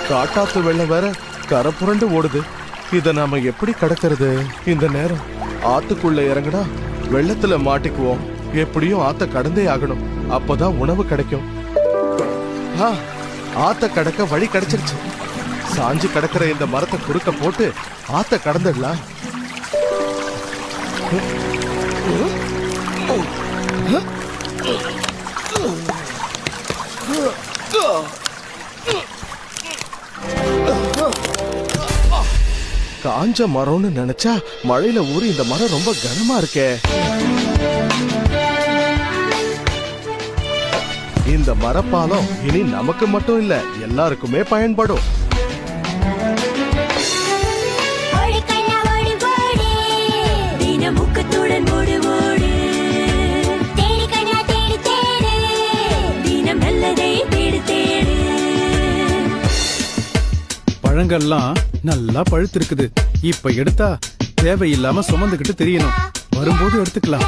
காட்டாத்து வெள்ளம் வேற கரை புரண்டு ஓடுது. இத நாம எப்படி கடக்கிறது? இந்த நேரம் ஆத்துக்குள்ள இறங்குனா வெள்ளத்துல மாட்டிக்குவோம். எப்படியும் ஆத்த கடந்தே ஆகணும். அப்பதான் உணவு கிடைக்கும். ஆத்த கடக்க வழி கிடைச்சிருச்சு. சாஞ்சு கடக்கிற இந்த மரத்தை குறுக்க போட்டு ஆத்த கடந்துடலாம். காஞ்ச மரம்னு நினைச்சா மழையில ஊறி இந்த மரம் ரொம்ப கனமா இருக்கே. இந்த மரப்பாலம் இனி நமக்கு மட்டும் இல்ல, எல்லாருக்குமே பயன்படும். பழங்கள்லாம் நல்லா பழுத்து இருக்குது. இப்ப எடுத்தா தேவையில்லாம சுமந்துகிட்டு தெரியணும். வரும்போது எடுத்துக்கலாம்.